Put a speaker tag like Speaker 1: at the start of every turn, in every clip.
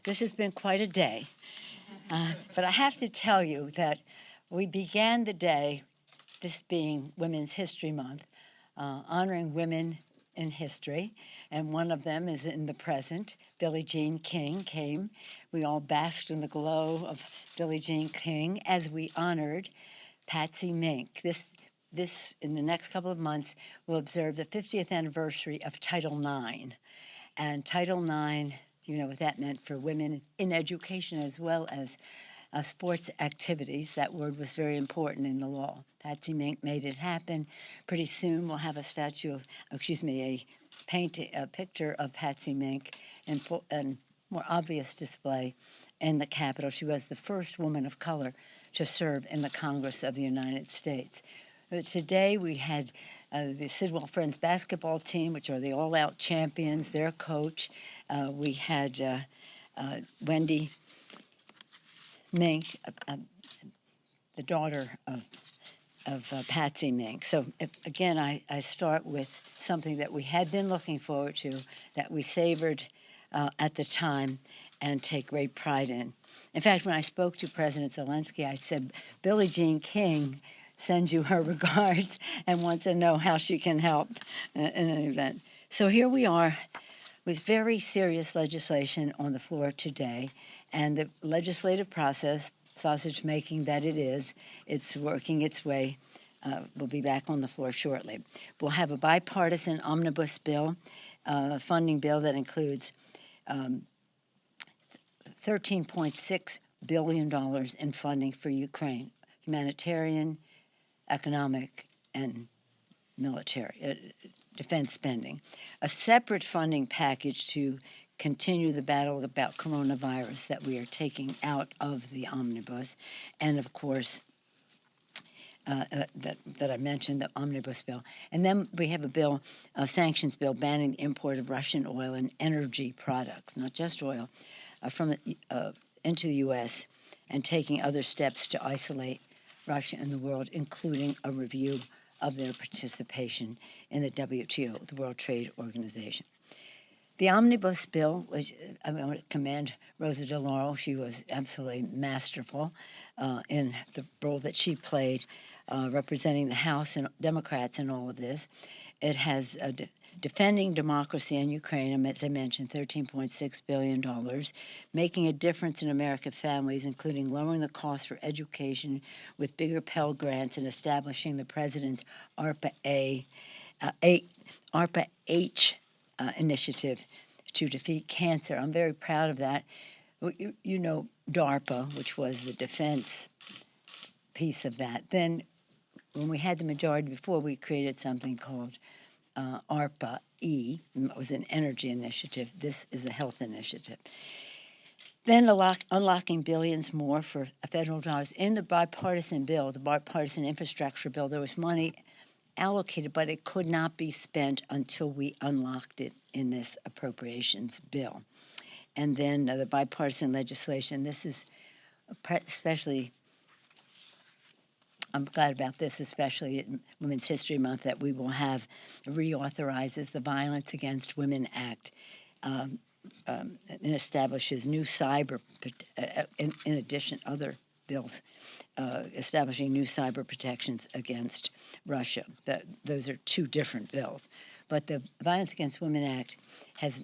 Speaker 1: This has been quite a day. But I have to tell you that we began the day, this being Women's History Month, honoring women in history, and one of them is in the present. Billie Jean King came. We all basked in the glow of Billie Jean King as we honored Patsy Mink. This in the next couple of months, will observe the 50th anniversary of Title IX. And Title IX, you know what that meant for women in education as well as sports activities. That word was very important in the law. Patsy Mink made it happen. Pretty soon we'll have a a picture of Patsy Mink in more obvious display in the Capitol. She was the first woman of color to serve in the Congress of the United States. Today we had the Sidwell Friends basketball team, which are the all-out champions, their coach. We had Wendy Mink, the daughter of Patsy Mink. So again, I start with something that we had been looking forward to, that we savored at the time and take great pride in. In fact, when I spoke to President Zelensky, I said, Billie Jean King sends you her regards and wants to know how she can help in an event. So here we are with very serious legislation on the floor today, and the legislative process, sausage making that it is, it's working its way. We'll be back on the floor shortly. We'll have a bipartisan omnibus bill, funding bill that includes $13.6 billion in funding for Ukraine, humanitarian, economic, and military defense spending. A separate funding package to continue the battle about coronavirus that we are taking out of the omnibus, and of course, that I mentioned, the omnibus bill. And then we have a bill, a sanctions bill, banning the import of Russian oil and energy products, not just oil, into the U.S., and taking other steps to isolate Russia in the world, including a review of their participation in the WTO, the World Trade Organization. The omnibus bill, which I want to commend Rosa DeLauro. She was absolutely masterful in the role that she played representing the House and Democrats in all of this. It has defending democracy in Ukraine, as I mentioned, $13.6 billion, making a difference in American families, including lowering the cost for education with bigger Pell Grants and establishing the president's ARPA-H initiative to defeat cancer. I'm very proud of that. You know DARPA, which was the defense piece of that. Then when we had the majority before, we created something called ARPA-E. It was an energy initiative. This is a health initiative. Then unlocking billions more for federal dollars. In the bipartisan bill, the bipartisan infrastructure bill, there was money allocated, but it could not be spent until we unlocked it in this appropriations bill. And then the bipartisan legislation, this is especially, I'm glad about this, especially in Women's History Month, that we will have reauthorizes the Violence Against Women Act and establishes new cyber, in addition, other bills establishing new cyber protections against Russia. Those are two different bills. But the Violence Against Women Act has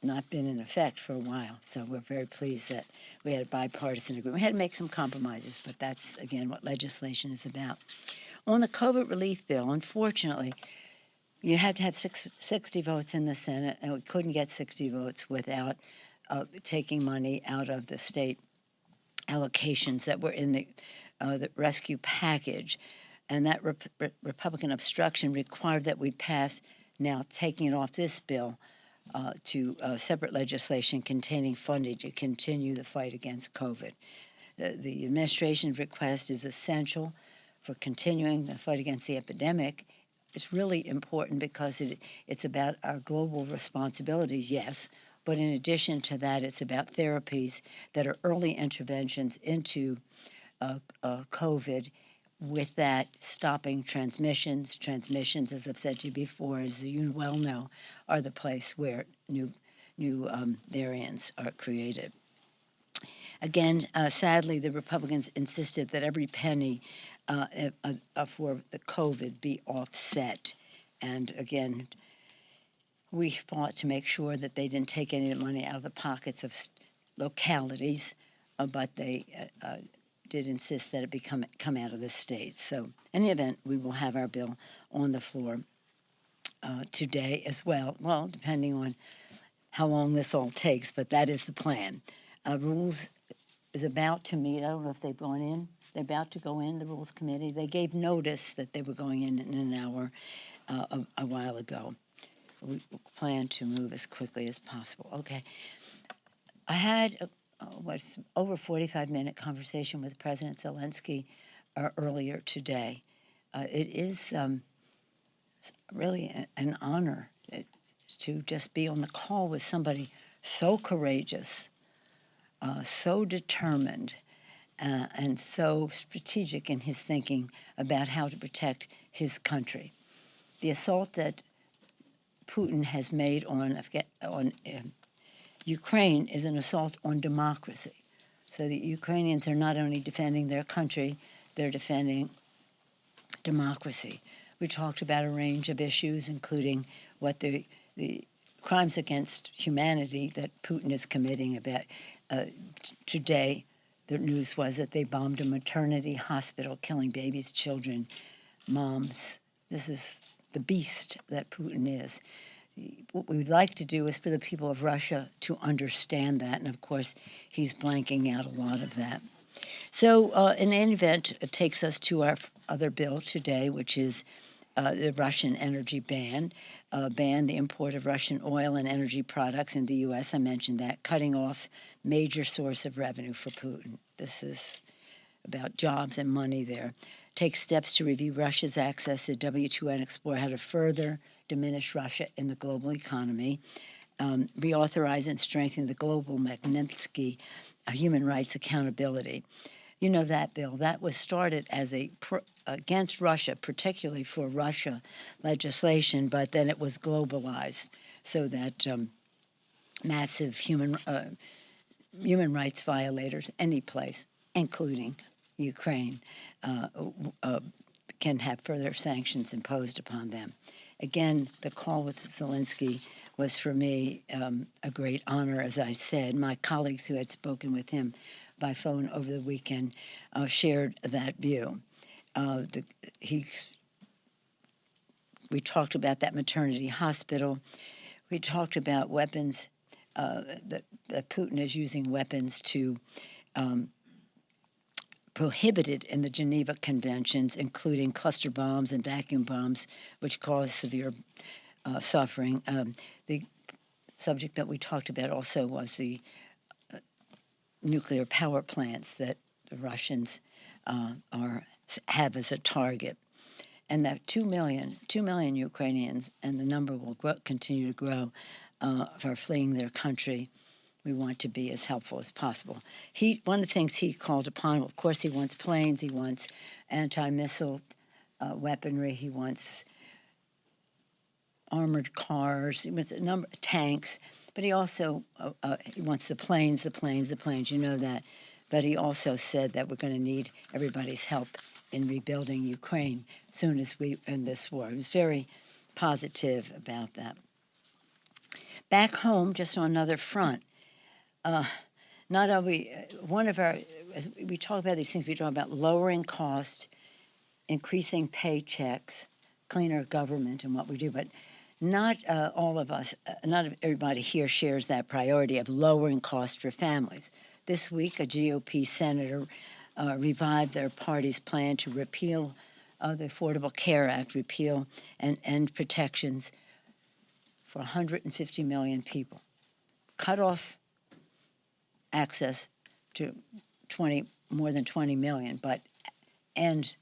Speaker 1: not been in effect for a while, so we're very pleased that we had a bipartisan agreement. We had to make some compromises, but that's, again, what legislation is about. On the COVID relief bill, unfortunately, you had to have 60 votes in the Senate, and we couldn't get 60 votes without taking money out of the state allocations that were in the rescue package. And that Republican obstruction required that we pass, now taking it off this bill, to separate legislation containing funding to continue the fight against COVID. The administration's request is essential for continuing the fight against the epidemic. It's really important because it's about our global responsibilities, yes, but in addition to that, it's about therapies that are early interventions into COVID, with that stopping transmissions. Transmissions, as I've said to you before, as you well know, are the place where new variants are created. Again, sadly, the Republicans insisted that every penny for the COVID be offset. And again, we fought to make sure that they didn't take any of the money out of the pockets of localities, but they did insist that it come out of the states. So in any event, we will have our bill on the floor today as well. Well, depending on how long this all takes, but that is the plan. Rules is about to meet. I don't know if they've gone in. They're about to go in, the Rules Committee. They gave notice that they were going in an hour a while ago. We plan to move as quickly as possible. Okay. I had over 45-minute conversation with President Zelensky earlier today. It is really an honor to just be on the call with somebody so courageous, so determined, and so strategic in his thinking about how to protect his country. The assault that Putin has made on Ukraine is an assault on democracy. So the Ukrainians are not only defending their country, they're defending democracy. We talked about a range of issues, including what the crimes against humanity that Putin is committing. About today, the news was that they bombed a maternity hospital, killing babies, children, moms. This is the beast that Putin is. What we would like to do is for the people of Russia to understand that, and of course, he's blanking out a lot of that. So in any event, it takes us to our other bill today, which is the Russian energy ban the import of Russian oil and energy products in the U.S. I mentioned that, cutting off major source of revenue for Putin. This is about jobs and money there. Take steps to review Russia's access to WTO and explore how to further diminish Russia in the global economy. Reauthorize and strengthen the global Magnitsky human rights accountability. You know that bill. That was started as against Russia, particularly for Russia legislation, but then it was globalized so that massive human rights violators, any place, including Ukraine, can have further sanctions imposed upon them. Again, the call with Zelensky was for me a great honor, as I said. My colleagues who had spoken with him by phone over the weekend shared that view. We talked about that maternity hospital. We talked about weapons, that Putin is using weapons to prohibited in the Geneva Conventions, including cluster bombs and vacuum bombs, which cause severe suffering. The subject that we talked about also was the nuclear power plants that the Russians have as a target. And that 2 million Ukrainians, and the number will continue to grow, are fleeing their country. We want to be as helpful as possible. One of the things he called upon, of course, he wants planes, he wants anti-missile weaponry, he wants armored cars, he wants a number of tanks, but he also he wants the planes, you know that. But he also said that we're going to need everybody's help in rebuilding Ukraine as soon as we end this war. He was very positive about that. Back home, just on another front, not only as we talk about these things, we talk about lowering cost, increasing paychecks, cleaner government, and what we do, but not all of us, not everybody here shares that priority of lowering costs for families. This week, a GOP senator revived their party's plan to repeal the Affordable Care Act, repeal and end protections for 150 million people. Cut off access to more than 20 million, but end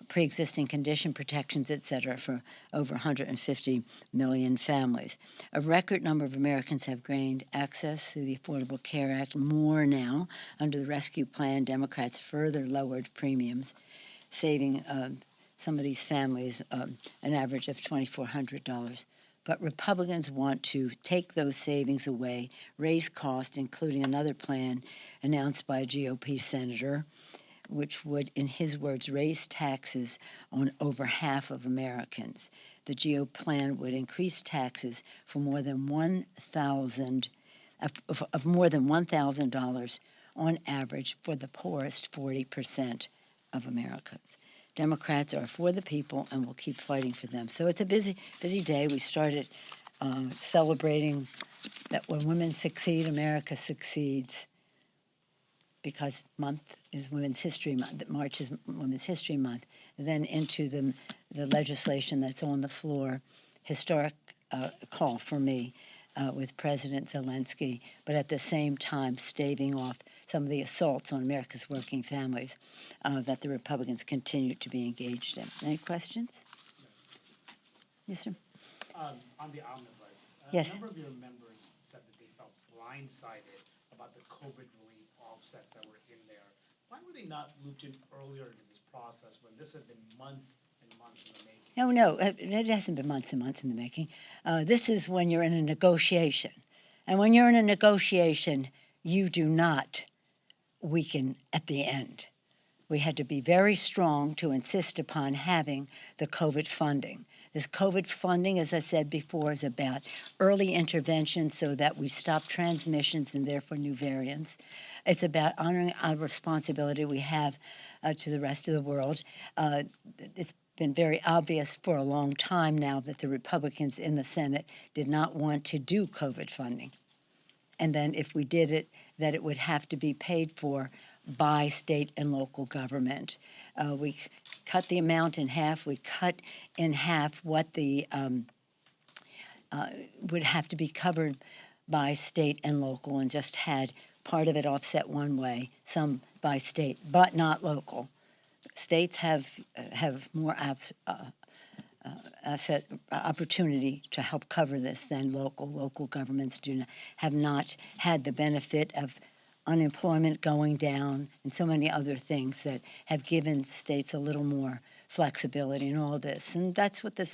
Speaker 1: pre-existing condition protections, et cetera, for over 150 million families. A record number of Americans have gained access through the Affordable Care Act. More now. Under the rescue plan, Democrats further lowered premiums, saving some of these families an average of $2,400 But Republicans want to take those savings away, raise costs, including another plan announced by a GOP senator, which would, in his words, raise taxes on over half of Americans. The GOP plan would increase taxes for more than more than $1,000 on average for the poorest 40% of Americans. Democrats are for the people and will keep fighting for them. So it's a busy day. We started celebrating that when women succeed, America succeeds, because month is Women's History Month. March is Women's History Month. And then into the legislation that's on the floor, historic call for me with President Zelensky, but at the same time staving off some of the assaults on America's working families that the Republicans continue to be engaged in. Any questions? Yes, sir.
Speaker 2: On the omnibus,
Speaker 1: yes.
Speaker 2: A number of your members said that they felt blindsided about the COVID relief offsets that were in there. Why were they not looped in earlier into this process when this had been months and months in the making?
Speaker 1: No, it hasn't been months and months in the making. This is when you're in a negotiation. And when you're in a negotiation, you do not weaken at the end. We had to be very strong to insist upon having the COVID funding. This COVID funding, as I said before, is about early intervention so that we stop transmissions and therefore new variants. It's about honoring our responsibility we have to the rest of the world. It's been very obvious for a long time now that the Republicans in the Senate did not want to do COVID funding. And then if we did it, that it would have to be paid for by state and local government. We cut the amount in half. We cut in half what the would have to be covered by state and local, and just had part of it offset one way, some by state, but not local. States have more asset opportunity to help cover this than local. Local governments have not had the benefit of unemployment going down and so many other things that have given states a little more flexibility in all this. And that's what the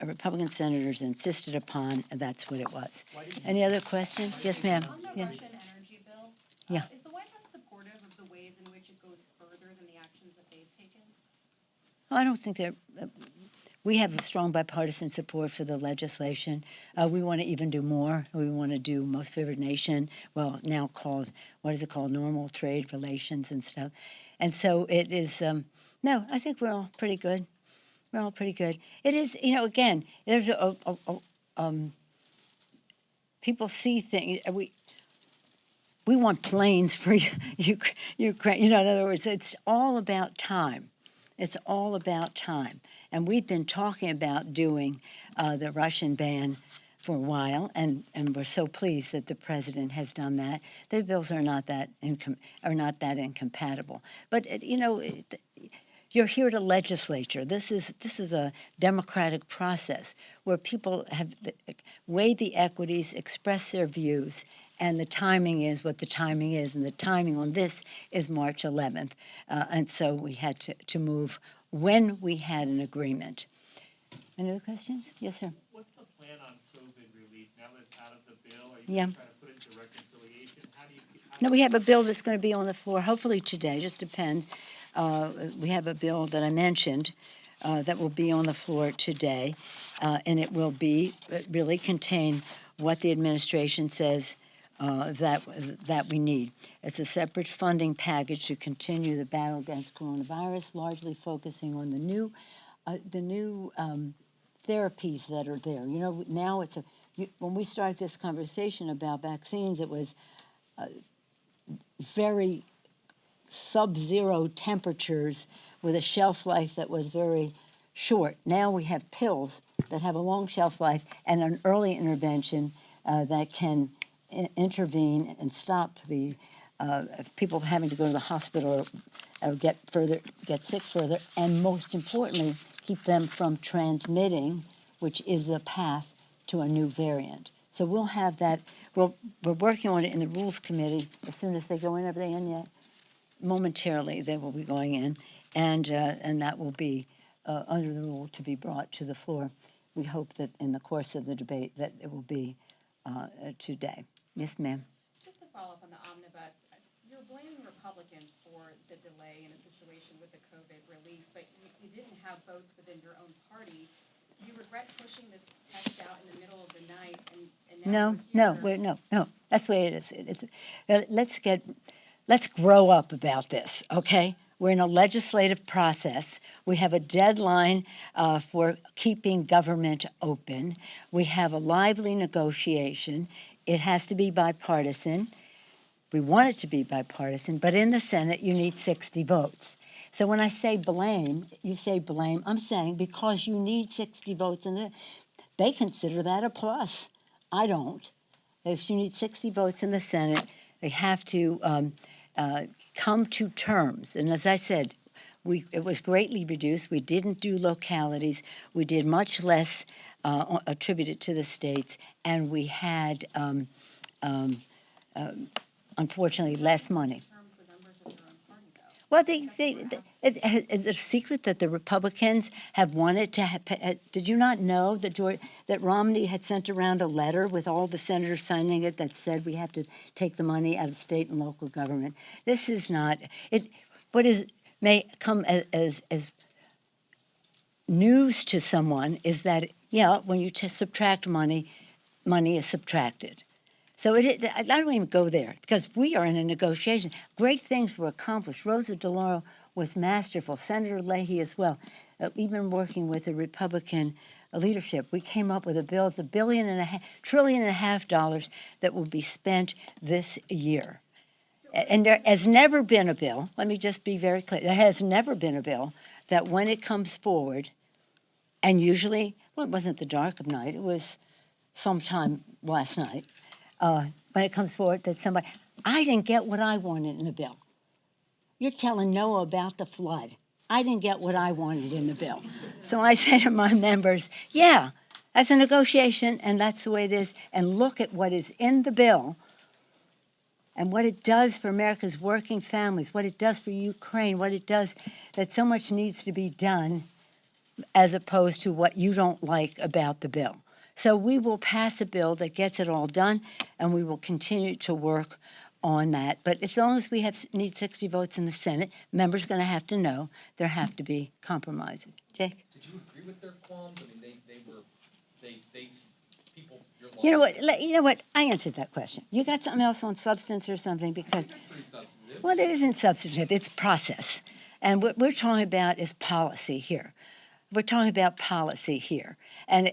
Speaker 1: Republican senators insisted upon, and that's what it was. Any other questions? Yes, ma'am.
Speaker 3: On the
Speaker 1: Yeah.
Speaker 3: Russian energy bill,
Speaker 1: Yeah.
Speaker 3: is the White House supportive of the ways in which it goes further than the actions that they've taken?
Speaker 1: Well, I don't think they're. We have a strong bipartisan support for the legislation. We want to even do more. We want to do most favored nation, well, now called, what is it called, normal trade relations and stuff. And so it is, no, I think we're all pretty good. We're all pretty good. It is, again, there's people see things, we want planes for Ukraine. In other words, it's all about time. It's all about time. And we've been talking about doing the Russian ban for a while, and we're so pleased that the president has done that. Their bills are not that incompatible. But you're here to legislature. This is a democratic process where people have weighed the equities, expressed their views, and the timing is what the timing is, and the timing on this is March 11th. And so we had to move when we had an agreement. Any other questions? Yes, sir.
Speaker 4: What's the plan on COVID relief now that it's out of the bill? Are you
Speaker 1: Yeah.
Speaker 4: trying to put it into reconciliation?
Speaker 1: No, we have a bill that's going to be on the floor, hopefully today, just depends. We have a bill that I mentioned that will be on the floor today, and it will really contain what the administration says that we need. It's a separate funding package to continue the battle against coronavirus, largely focusing on the new therapies that are there. Now when we started this conversation about vaccines, it was very sub-zero temperatures with a shelf life that was very short. Now we have pills that have a long shelf life and an early intervention that can intervene and stop the people having to go to the hospital or get sick further, and most importantly, keep them from transmitting, which is the path to a new variant. So we'll have that. We're working on it in the Rules Committee. As soon as they go in, are they in yet? Momentarily, they will be going in, and that will be under the rule to be brought to the floor. we hope that in the course of the debate that it will be today. Yes, ma'am.
Speaker 3: Just to follow up on the omnibus, you're blaming Republicans for the delay in a situation with the COVID relief, but you didn't have votes within your own party. Do you regret pushing this text out in the middle of the night and now
Speaker 1: No. That's the way it is. Let's grow up about this, okay? We're in a legislative process. We have a deadline for keeping government open. We have a lively negotiation. It has to be bipartisan. We want it to be bipartisan, but in the Senate, you need 60 votes. So when I say blame, you say blame. I'm saying because you need 60 votes, and they consider that a plus. I don't. If you need 60 votes in the Senate, they have to come to terms. And as I said, it was greatly reduced. We didn't do localities. We did much less attributed to the states, and we had, unfortunately, less money.
Speaker 3: terms with members of your own party, though?
Speaker 1: Well, it's a secret that the Republicans have wanted to have. Did you not know that Romney had sent around a letter with all the senators signing it that said we have to take the money out of state and local government? This is not it. What may come as news to someone is that when you subtract money, money is subtracted. So I don't even go there because we are in a negotiation. Great things were accomplished. Rosa DeLauro was masterful. Senator Leahy as well. Even working with the Republican leadership, we came up with a bill. It's $1.5 trillion that will be spent this year. And there has never been a bill. Let me just be very clear. There has never been a bill that when it comes forward, and usually, well, it wasn't the dark of night. It was sometime last night. When it comes forward that somebody, I didn't get what I wanted in the bill. You're telling Noah about the flood. I didn't get what I wanted in the bill. So I say to my members, yeah, that's a negotiation, and that's the way it is. And look at what is in the bill and what it does for America's working families, what it does for Ukraine, what it does, that so much needs to be done as opposed to what you don't like about the bill. So we will pass a bill that gets it all done, and we will continue to work on that. But as long as we need 60 votes in the Senate, members are going to have to know there have to be compromises. Jake?
Speaker 5: Did you agree with their qualms? I mean, people.
Speaker 1: You know what? I answered that question. You got something else on substance or something? Because
Speaker 5: That's pretty substantive.
Speaker 1: well, it isn't substantive. It's process, and what we're talking about is policy here. We're talking about policy here, and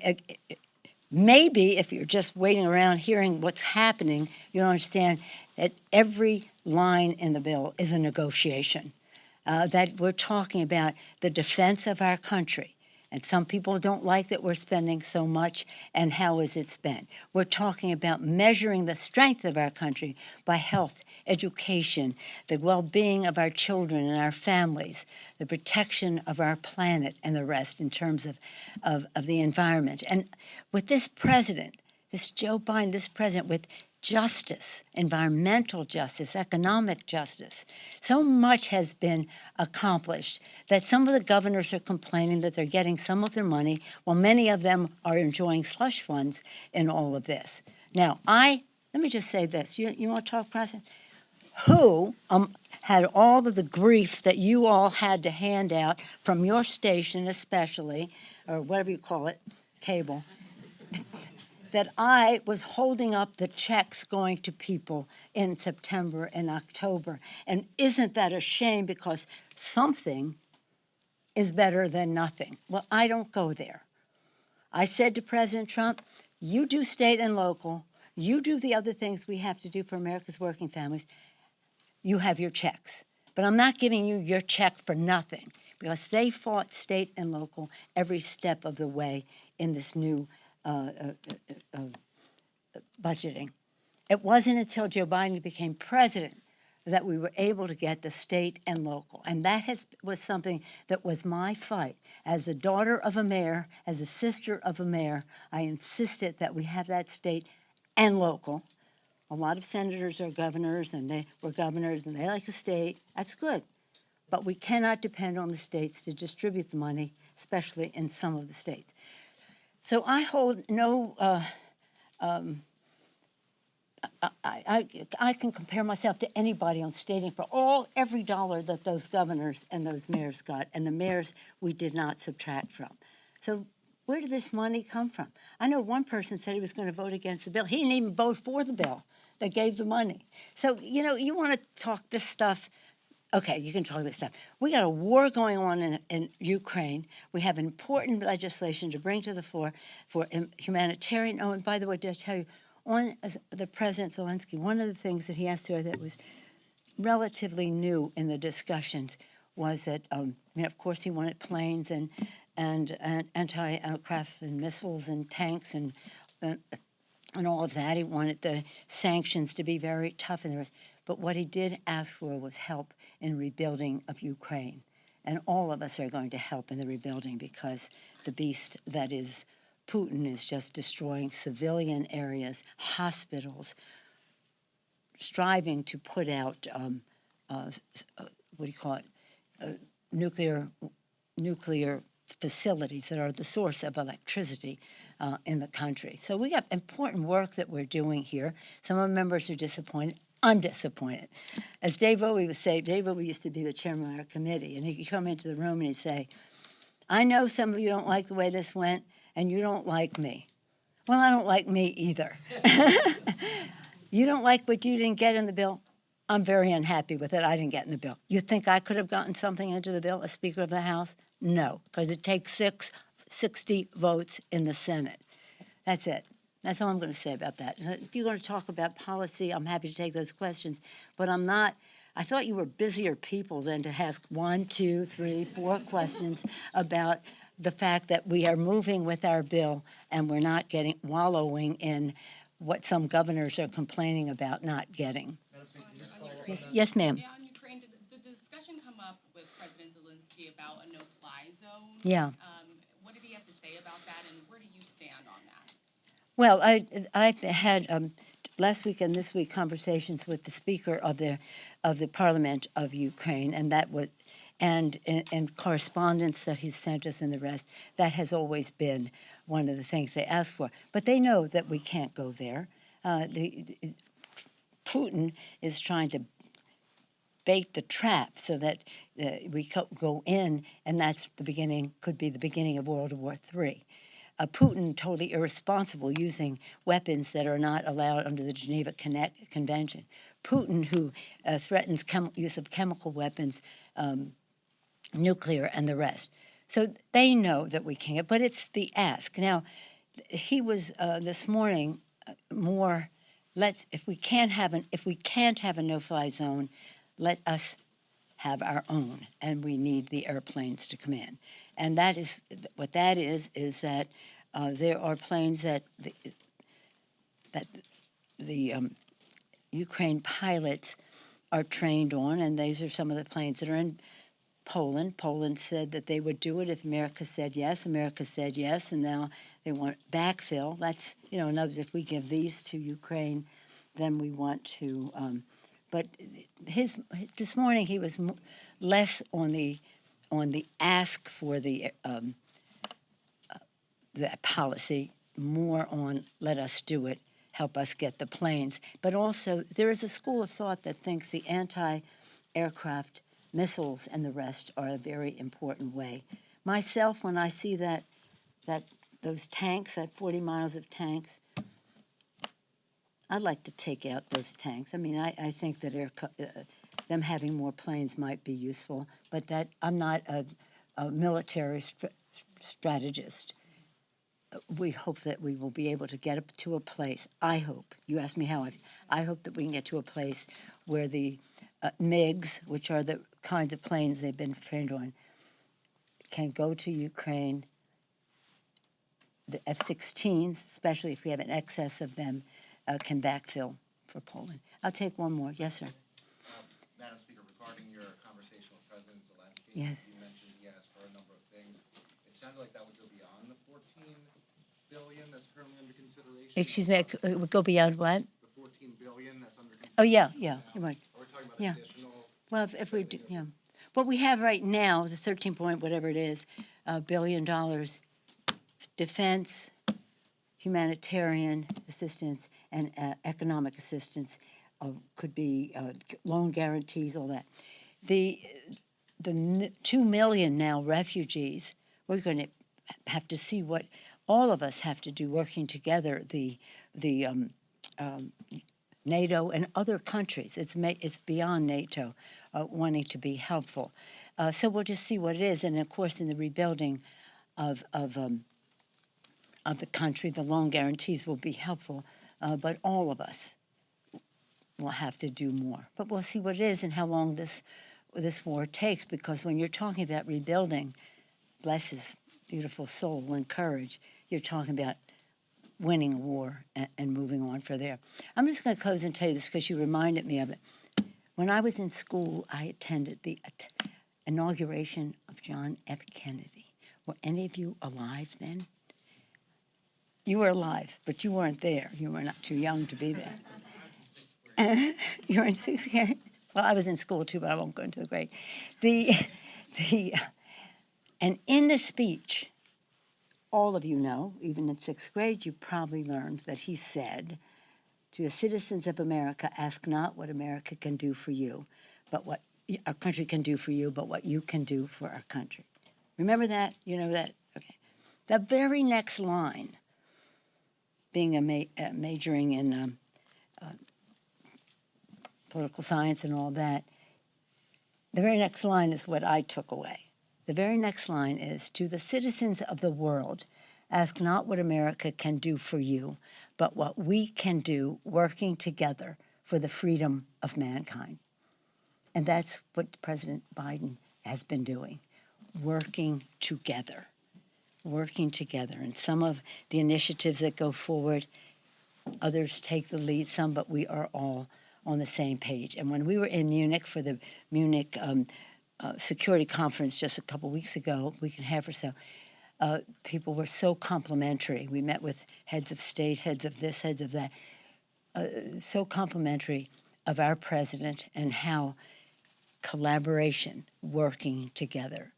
Speaker 1: maybe if you're just waiting around hearing what's happening, you don't understand that every line in the bill is a negotiation. That we're talking about the defense of our country. And some people don't like that we're spending so much, and how is it spent? We're talking about measuring the strength of our country by health, education, the well-being of our children and our families, the protection of our planet, and the rest in terms of the environment. And with this president, this Joe Biden, this president, with justice, environmental justice, economic justice. So much has been accomplished that some of the governors are complaining that they're getting some of their money, while many of them are enjoying slush funds in all of this. Now, let me just say this. You want to talk process? Who had all of the grief that you all had to hand out from your station especially, or whatever you call it, cable, that I was holding up the checks going to people in September and October. And isn't that a shame, because something is better than nothing? Well, I don't go there. I said to President Trump, you do state and local, you do the other things we have to do for America's working families, you have your checks. But I'm not giving you your check for nothing, because they fought state and local every step of the way in this new budgeting. It wasn't until Joe Biden became president that we were able to get the state and local. And that was something that was my fight. As a daughter of a mayor, as a sister of a mayor, I insisted that we have that state and local. A lot of senators are governors, and they were governors, and they like the state. That's good. But we cannot depend on the states to distribute the money, especially in some of the states. So I hold no, I can compare myself to anybody on stating for every dollar that those governors and those mayors got, and the mayors we did not subtract from. So where did this money come from? I know one person said he was going to vote against the bill. He didn't even vote for the bill that gave the money. So, you know, you want to talk this stuff. Okay, you can talk this stuff. We got a war going on in Ukraine. We have important legislation to bring to the floor for humanitarian. Oh, and by the way, did I tell you, on the President Zelensky, one of the things that he asked her that was relatively new in the discussions was that, of course, he wanted planes and anti-aircraft and missiles and tanks and all of that. He wanted the sanctions to be very tough and the rest. But what he did ask for was help in rebuilding of Ukraine. And all of us are going to help in the rebuilding because the beast that is Putin is just destroying civilian areas, hospitals, striving to put out, nuclear facilities that are the source of electricity in the country. So we got important work that we're doing here. Some of the members are disappointed. I'm disappointed. As Dave VAWA would say, Dave VAWA used to be the chairman of our committee, and he'd come into the room and he'd say, I know some of you don't like the way this went, and you don't like me. Well, I don't like me either. You don't like what you didn't get in the bill? I'm very unhappy with it. I didn't get in the bill. You think I could have gotten something into the bill as Speaker of the House? No, because it takes 60 votes in the Senate. That's it. That's all I'm going to say about that. If you're going to talk about policy, I'm happy to take those questions, but I'm not. I thought you were busier people than to ask 1, 2, 3, 4 questions about the fact that we are moving with our bill and we're not wallowing in what some governors are complaining about not getting. Yes, ma'am.
Speaker 6: Yeah, on Ukraine, did the discussion come up with President Zelensky about a no-fly zone?
Speaker 1: Yeah.
Speaker 6: What did he have to say about that, and where do you stand on that?
Speaker 1: Well, I've had last week and this week conversations with the Speaker of the Parliament of Ukraine, and that would, and correspondence that he's sent us and the rest. That has always been one of the things they ask for. But they know that we can't go there. Putin is trying to bait the trap so that we go in, and that's the beginning. Could be the beginning of World War III. Putin totally irresponsible using weapons that are not allowed under the Geneva Convention. Putin who threatens use of chemical weapons, nuclear, and the rest. So they know that we can't, but it's the ask. Now, he was this morning more. If we can't have a no-fly zone, let us have our own, and we need the airplanes to come in. And that is what that is that there are planes that the Ukraine pilots are trained on, and these are some of the planes that are in Poland. Poland said that they would do it if America said yes. America said yes, and now they want backfill. That's, in other words, if we give these to Ukraine, then we want to. But this morning he was less on the ask for the policy, more on let us do it, help us get the planes. But also there is a school of thought that thinks the anti-aircraft missiles and the rest are a very important way. Myself, when I see those tanks, that 40 miles of tanks, I'd like to take out those tanks. I mean, I think that them having more planes might be useful, but that I'm not a military strategist. We hope that we will be able to get up to a place. I hope. You asked me how. I hope that we can get to a place where the MiGs, which are the kinds of planes they've been trained on, can go to Ukraine. The F-16s, especially if we have an excess of them, can backfill for Poland. I'll take one more. Yes, sir.
Speaker 7: Madam Speaker, regarding your conversation with President Zelensky,
Speaker 1: Yes.
Speaker 7: You mentioned he asked for a number of things. It sounded like that would go beyond the $14 billion that's currently under consideration.
Speaker 1: Excuse me, it would go beyond what?
Speaker 7: The $14 billion that's under consideration.
Speaker 1: Oh, yeah,
Speaker 7: now.
Speaker 1: right.
Speaker 7: We're talking about
Speaker 1: Yeah.
Speaker 7: additional.
Speaker 1: Well, if we do, yeah. What we have right now, the 13 point whatever it is, $1 billion defense, humanitarian assistance, and economic assistance could be loan guarantees, all that. The 2 million now refugees, we're going to have to see what all of us have to do working together, the NATO and other countries. It's beyond NATO wanting to be helpful. So we'll just see what it is. And of course, in the rebuilding of the country, the loan guarantees will be helpful, but all of us will have to do more. But we'll see what it is and how long this war takes, because when you're talking about rebuilding, bless his beautiful soul and courage, you're talking about winning a war and moving on from there. I'm just going to close and tell you this because you reminded me of it. When I was in school, I attended the inauguration of John F. Kennedy. Were any of you alive then? You were alive, but you weren't there. You were not too young to be there. You were in sixth grade? Well, I was in school too, but I won't go into the grade. And in the speech, all of you know, even in sixth grade, you probably learned that he said, to the citizens of America, ask not what America can do for you, but what our country can do for you, but what you can do for our country. Remember that? You know that? Okay. The very next line, being majoring in political science and all that, the very next line is what I took away. The very next line is, to the citizens of the world, ask not what America can do for you, but what we can do working together for the freedom of mankind. And that's what President Biden has been doing, working together. And some of the initiatives that go forward, others take the lead, some, but we are all on the same page. And when we were in Munich for the Munich security conference just a couple weeks ago, week and a half or so, people were so complimentary. We met with heads of state, heads of this, heads of that, so complimentary of our president and how collaboration, working together,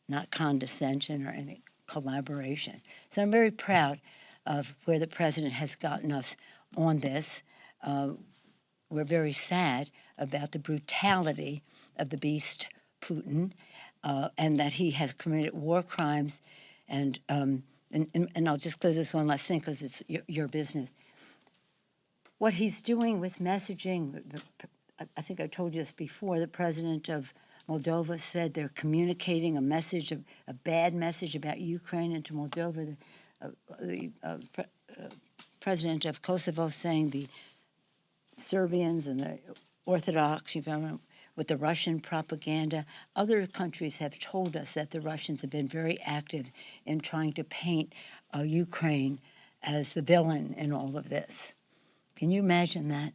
Speaker 1: not condescension or any collaboration. So I'm very proud of where the president has gotten us on this. We're very sad about the brutality of the beast, Putin, and that he has committed war crimes. And I'll just close this one last thing because it's your business. What he's doing with messaging, I think I told you this before, the president of Moldova said they're communicating a message, a bad message about Ukraine into Moldova. The president of Kosovo saying the Serbians and the Orthodox, with the Russian propaganda. Other countries have told us that the Russians have been very active in trying to paint Ukraine as the villain in all of this. Can you imagine that?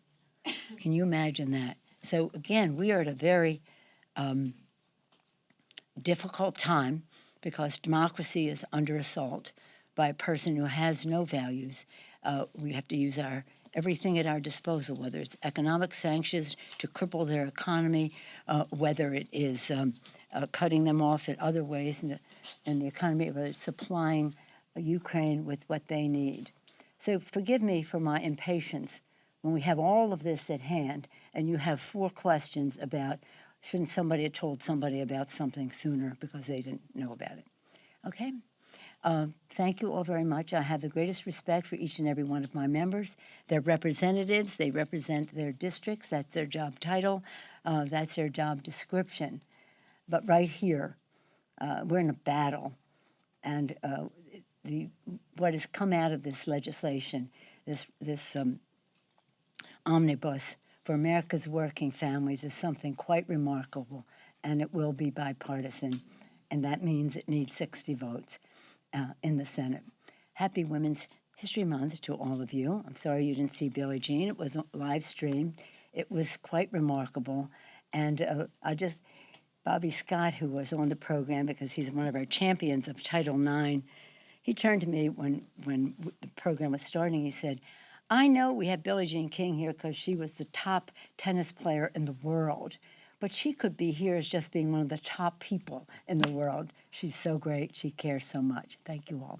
Speaker 1: Can you imagine that? So again, we are at a very difficult time because democracy is under assault by a person who has no values. We have to use everything at our disposal, whether it's economic sanctions to cripple their economy, whether it is cutting them off in other ways in the economy, whether it's supplying Ukraine with what they need. So forgive me for my impatience when we have all of this at hand and you have 4 questions about shouldn't somebody have told somebody about something sooner because they didn't know about it. Okay? Thank you all very much. I have the greatest respect for each and every one of my members. They're representatives. They represent their districts. That's their job title. That's their job description. But right here, we're in a battle. And what has come out of this legislation, this omnibus for America's working families is something quite remarkable, and it will be bipartisan. And that means it needs 60 votes. In the Senate. Happy Women's History Month to all of you. I'm sorry you didn't see Billie Jean. It was live streamed. It was quite remarkable. And Bobby Scott, who was on the program because he's one of our champions of Title IX, he turned to me when the program was starting. He said, I know we have Billie Jean King here because she was the top tennis player in the world. But she could be here as just being one of the top people in the world. She's so great. She cares so much. Thank you all.